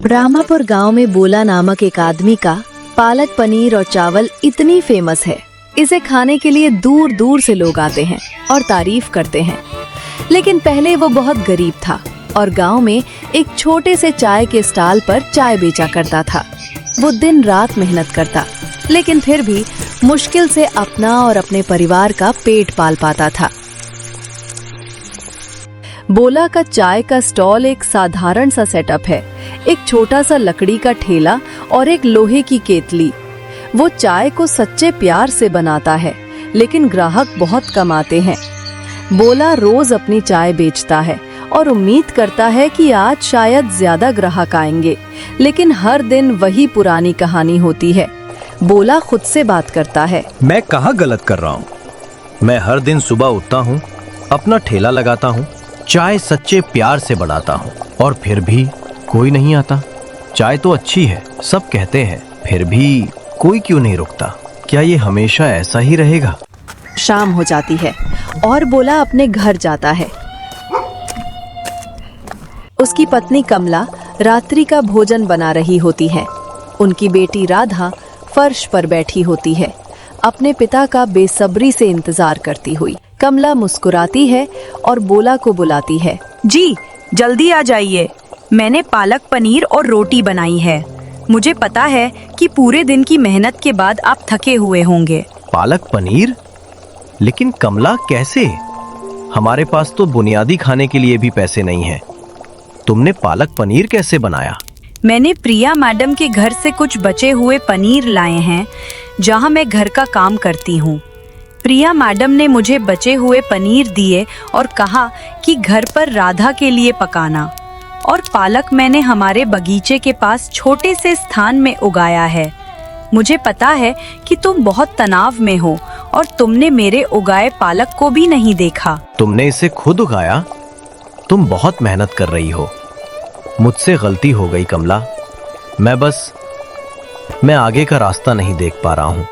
रामापुर गांव में बोला नामक एक आदमी का पालक पनीर और चावल इतनी फेमस है, इसे खाने के लिए दूर दूर से लोग आते हैं और तारीफ करते हैं। लेकिन पहले वो बहुत गरीब था और गांव में एक छोटे से चाय के स्टॉल पर चाय बेचा करता था। वो दिन रात मेहनत करता, लेकिन फिर भी मुश्किल से अपना और अपने परिवार का पेट पाल पाता था। बोला का चाय का स्टॉल एक साधारण सा सेटअप है, एक छोटा सा लकड़ी का ठेला और एक लोहे की केतली। वो चाय को सच्चे प्यार से बनाता है, लेकिन ग्राहक बहुत कम आते हैं। बोला रोज अपनी चाय बेचता है और उम्मीद करता है कि आज शायद ज्यादा ग्राहक आएंगे, लेकिन हर दिन वही पुरानी कहानी होती है। बोला खुद से बात करता है, मैं कहाँ गलत कर रहा हूँ? मैं हर दिन सुबह उठता हूँ, अपना ठेला लगाता हूँ, चाय सच्चे प्यार से बनाता हूँ और फिर भी कोई नहीं आता। चाय तो अच्छी है, सब कहते हैं, फिर भी कोई क्यों नहीं रुकता? क्या ये हमेशा ऐसा ही रहेगा? शाम हो जाती है और बोला अपने घर जाता है। उसकी पत्नी कमला रात्रि का भोजन बना रही होती है। उनकी बेटी राधा फर्श पर बैठी होती है, अपने पिता का बेसब्री से इंतजार करती हुई। कमला मुस्कुराती है और बोला को बुलाती है। जी जल्दी आ जाइए, मैंने पालक पनीर और रोटी बनाई है। मुझे पता है कि पूरे दिन की मेहनत के बाद आप थके हुए होंगे। पालक पनीर? लेकिन कमला कैसे? हमारे पास तो बुनियादी खाने के लिए भी पैसे नहीं हैं। तुमने पालक पनीर कैसे बनाया? मैंने प्रिया मैडम के घर से कुछ बचे हुए पनीर लाए हैं, जहां मैं घर का काम करती हूँ। प्रिया मैडम ने मुझे बचे हुए पनीर दिए और कहा कि घर पर राधा के लिए पकाना। और पालक मैंने हमारे बगीचे के पास छोटे से स्थान में उगाया है। मुझे पता है कि तुम बहुत तनाव में हो और तुमने मेरे उगाए पालक को भी नहीं देखा। तुमने इसे खुद उगाया? तुम बहुत मेहनत कर रही हो। मुझसे गलती हो गई कमला। मैं आगे का रास्ता नहीं देख पा रहा हूँ।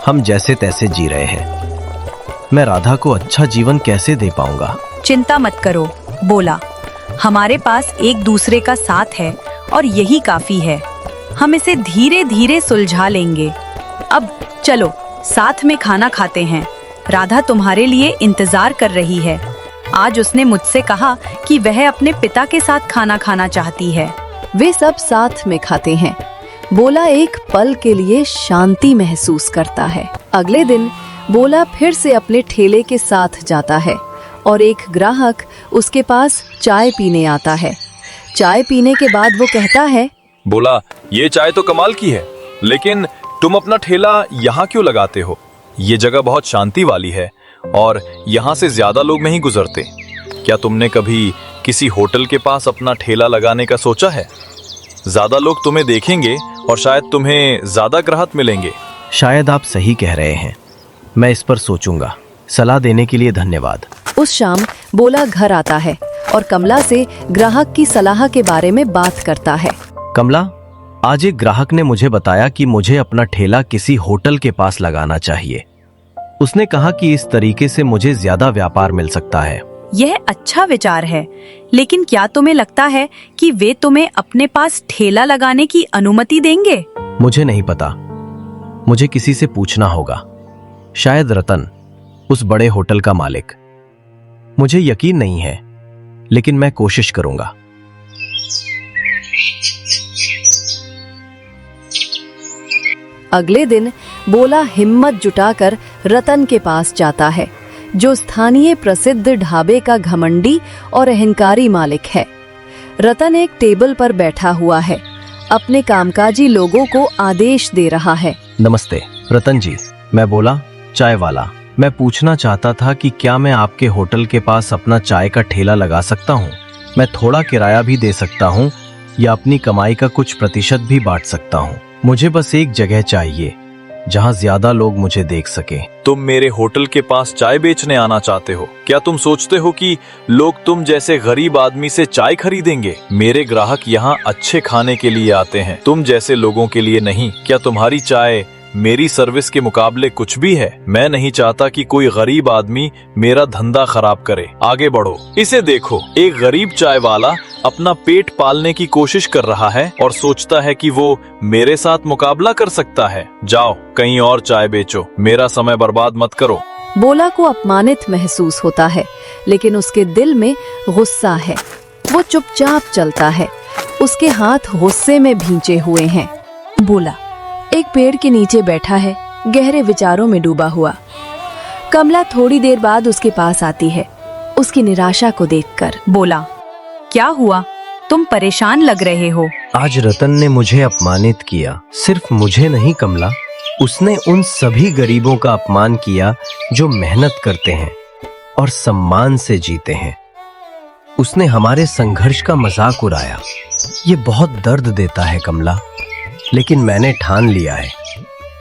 हम जैसे तैसे जी रहे हैं। मैं राधा को अच्छा जीवन कैसे दे पाऊंगा? चिंता मत करो बोला, हमारे पास एक दूसरे का साथ है और यही काफी है। हम इसे धीरे धीरे सुलझा लेंगे। अब चलो साथ में खाना खाते हैं। राधा तुम्हारे लिए इंतजार कर रही है। आज उसने मुझसे कहा कि वह अपने पिता के साथ खाना खाना चाहती है। वे सब साथ में खाते हैं। बोला एक पल के लिए शांति महसूस करता है। अगले दिन बोला फिर से अपने ठेले के साथ जाता है और एक ग्राहक उसके पास चाय पीने आता है। चाय पीने के बाद वो कहता है, बोला ये चाय तो कमाल की है, लेकिन तुम अपना ठेला यहाँ क्यों लगाते हो? ये जगह बहुत शांति वाली है और यहाँ से ज्यादा लोग नहीं गुजरते। क्या तुमने कभी किसी होटल के पास अपना ठेला लगाने का सोचा है? ज्यादा लोग तुम्हें देखेंगे और शायद तुम्हें ज्यादा ग्राहक मिलेंगे। शायद आप सही कह रहे हैं। मैं इस पर सोचूंगा। सलाह देने के लिए धन्यवाद। उस शाम बोला घर आता है और कमला से ग्राहक की सलाह के बारे में बात करता है। कमला, आज एक ग्राहक ने मुझे बताया कि मुझे अपना ठेला किसी होटल के पास लगाना चाहिए। उसने कहा कि इस तरीके से मुझे ज्यादा व्यापार मिल सकता है। यह अच्छा विचार है, लेकिन क्या तुम्हें लगता है कि वे तुम्हें अपने पास ठेला लगाने की अनुमति देंगे? मुझे नहीं पता। मुझे किसी से पूछना होगा। शायद रतन, उस बड़े होटल का मालिक। मुझे यकीन नहीं है, लेकिन मैं कोशिश करूंगा। अगले दिन बोला हिम्मत जुटाकर रतन के पास जाता है, जो स्थानीय प्रसिद्ध ढाबे का घमंडी और अहंकारी मालिक है। रतन एक टेबल पर बैठा हुआ है, अपने कामकाजी लोगों को आदेश दे रहा है। नमस्ते रतन जी, मैं बोला चाय वाला। मैं पूछना चाहता था कि क्या मैं आपके होटल के पास अपना चाय का ठेला लगा सकता हूँ? मैं थोड़ा किराया भी दे सकता हूँ या अपनी कमाई का कुछ प्रतिशत भी बांट सकता हूँ। मुझे बस एक जगह चाहिए जहाँ ज्यादा लोग मुझे देख सके। तुम मेरे होटल के पास चाय बेचने आना चाहते हो? क्या तुम सोचते हो कि लोग तुम जैसे गरीब आदमी से चाय खरीदेंगे? मेरे ग्राहक यहाँ अच्छे खाने के लिए आते हैं, तुम जैसे लोगों के लिए नहीं। क्या तुम्हारी चाय मेरी सर्विस के मुकाबले कुछ भी है। मैं नहीं चाहता कि कोई गरीब आदमी मेरा धंधा खराब करे। आगे बढ़ो। इसे देखो, एक गरीब चाय वाला अपना पेट पालने की कोशिश कर रहा है और सोचता है कि वो मेरे साथ मुकाबला कर सकता है। जाओ कहीं और चाय बेचो, मेरा समय बर्बाद मत करो। बोला को अपमानित महसूस होता है, लेकिन उसके दिल में गुस्सा है। वो चुपचाप चलता है, उसके हाथ गुस्से में भींचे हुए हैं। बोला एक पेड़ के नीचे बैठा है, गहरे विचारों में डूबा हुआ। कमला थोड़ी देर बाद उसके पास आती है, उसकी निराशा को देखकर। बोला, क्या हुआ? तुम परेशान लग रहे हो। आज रतन ने मुझे अपमानित किया। सिर्फ मुझे नहीं कमला, उसने उन सभी गरीबों का अपमान किया जो मेहनत करते हैं और सम्मान से जीते हैं। उसने हमारे संघर्ष का मजाक उड़ाया। ये बहुत दर्द देता है कमला, लेकिन मैंने ठान लिया है।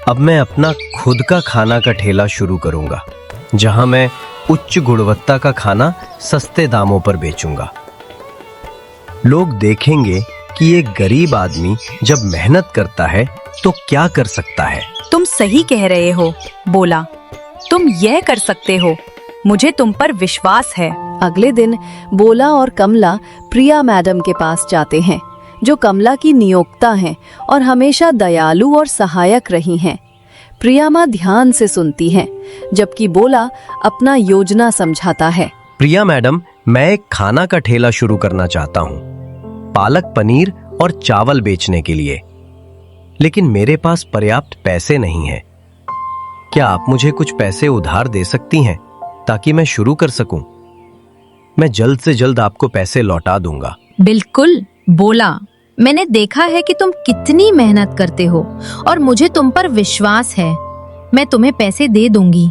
अब मैं अपना खुद का खाना का ठेला शुरू करूंगा, जहां मैं उच्च गुणवत्ता का खाना सस्ते दामों पर बेचूंगा। लोग देखेंगे कि एक गरीब आदमी जब मेहनत करता है तो क्या कर सकता है। तुम सही कह रहे हो। बोला, तुम यह कर सकते हो, मुझे तुम पर विश्वास है। अगले दिन बोला और कमला प्रिया मैडम के पास जाते हैं, जो कमला की नियोक्ता हैं और हमेशा दयालु और सहायक रही हैं। प्रिया माँ ध्यान से सुनती हैं, जबकि बोला अपना योजना समझाता है। प्रिया मैडम, मैं एक खाना का ठेला शुरू करना चाहता हूँ, पालक पनीर और चावल बेचने के लिए, लेकिन मेरे पास पर्याप्त पैसे नहीं हैं। क्या आप मुझे कुछ पैसे उधार दे सकती हैं ताकि मैं शुरू कर सकूं? मैं जल्द से जल्द आपको पैसे लौटा दूंगा। बिल्कुल बोला, मैंने देखा है कि तुम कितनी मेहनत करते हो और मुझे तुम पर विश्वास है। मैं तुम्हें पैसे दे दूंगी,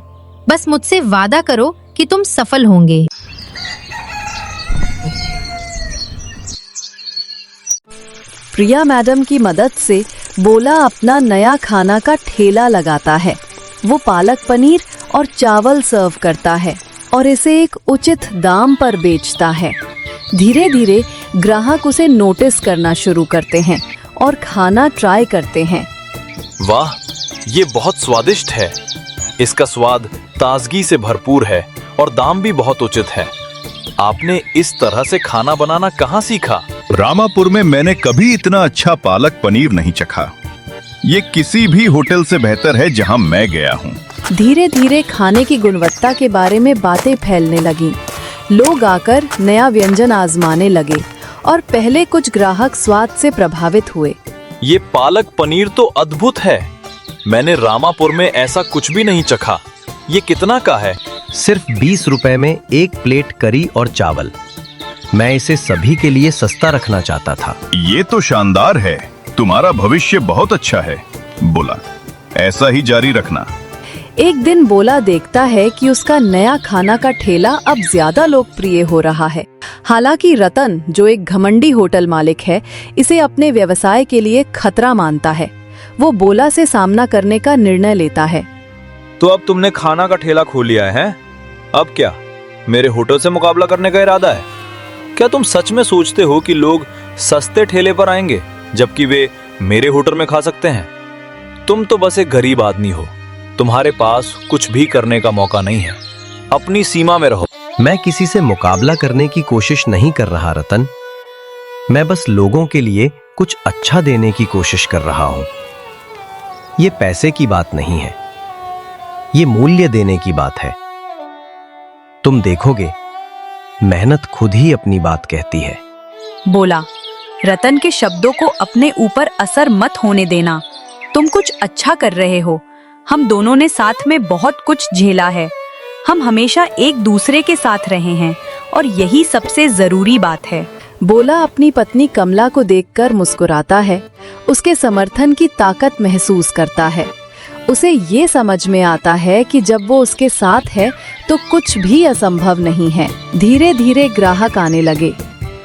बस मुझसे वादा करो कि तुम सफल होंगे। प्रिया मैडम की मदद से बोला अपना नया खाना का ठेला लगाता है। वो पालक पनीर और चावल सर्व करता है और इसे एक उचित दाम पर बेचता है। धीरे धीरे ग्राहक उसे नोटिस करना शुरू करते हैं और खाना ट्राई करते हैं। वाह, ये बहुत स्वादिष्ट है। इसका स्वाद ताजगी से भरपूर है और दाम भी बहुत उचित है। आपने इस तरह से खाना बनाना कहाँ सीखा? रामापुर में मैंने कभी इतना अच्छा पालक पनीर नहीं चखा। ये किसी भी होटल से बेहतर है जहां मैं गया हूं। धीरे धीरे खाने की गुणवत्ता के बारे में बातें फैलने लगीं। लोग आकर नया व्यंजन आजमाने लगे और पहले कुछ ग्राहक स्वाद से प्रभावित हुए। ये पालक पनीर तो अद्भुत है। मैंने रामापुर में ऐसा कुछ भी नहीं चखा। ये कितना का है? सिर्फ 20 रुपए में एक प्लेट करी और चावल। मैं इसे सभी के लिए सस्ता रखना चाहता था। ये तो शानदार है। तुम्हारा भविष्य बहुत अच्छा है। बोला, ऐसा ही जारी रखना। एक दिन बोला देखता है कि उसका नया खाना का ठेला अब ज्यादा लोकप्रिय हो रहा है। हालांकि रतन, जो एक घमंडी होटल मालिक है, इसे अपने व्यवसाय के लिए खतरा मानता है। वो बोला से सामना करने का निर्णय लेता है। तो अब तुमने खाना का ठेला खोल लिया है? अब क्या मेरे होटल से मुकाबला करने का इरादा है? क्या तुम सच में सोचते हो कि लोग सस्ते ठेले पर आएंगे जबकि वे मेरे होटल में खा सकते हैं? तुम तो बस एक गरीब आदमी हो। तुम्हारे पास कुछ भी करने का मौका नहीं है। अपनी सीमा में रहो। मैं किसी से मुकाबला करने की कोशिश नहीं कर रहा रतन। मैं बस लोगों के लिए कुछ अच्छा देने की कोशिश कर रहा हूं। ये पैसे की बात नहीं है, ये मूल्य देने की बात है। तुम देखोगे, मेहनत खुद ही अपनी बात कहती है। बोला, रतन के शब्दों को अपने ऊपर असर मत होने देना। तुम कुछ अच्छा कर रहे हो। हम दोनों ने साथ में बहुत कुछ झेला है। हम हमेशा एक दूसरे के साथ रहे हैं और यही सबसे जरूरी बात है। बोला अपनी पत्नी कमला को देखकर मुस्कुराता है। उसके समर्थन की ताकत महसूस करता है। उसे ये समझ में आता है कि जब वो उसके साथ है तो कुछ भी असंभव नहीं है। धीरे धीरे ग्राहक आने लगे।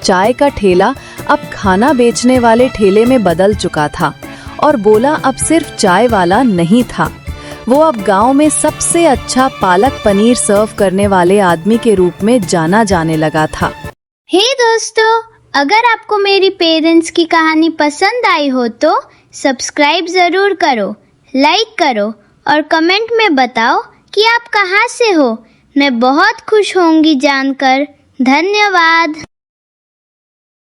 चाय का ठेला अब खाना बेचने वाले ठेले में बदल चुका था और बोला अब सिर्फ चाय वाला नहीं था। वो अब गांव में सबसे अच्छा पालक पनीर सर्व करने वाले आदमी के रूप में जाना जाने लगा था। हे दोस्तों, अगर आपको मेरी पेरेंट्स की कहानी पसंद आई हो तो सब्सक्राइब जरूर करो, लाइक करो और कमेंट में बताओ कि आप कहाँ से हो। मैं बहुत खुश होंगी जानकर। धन्यवाद।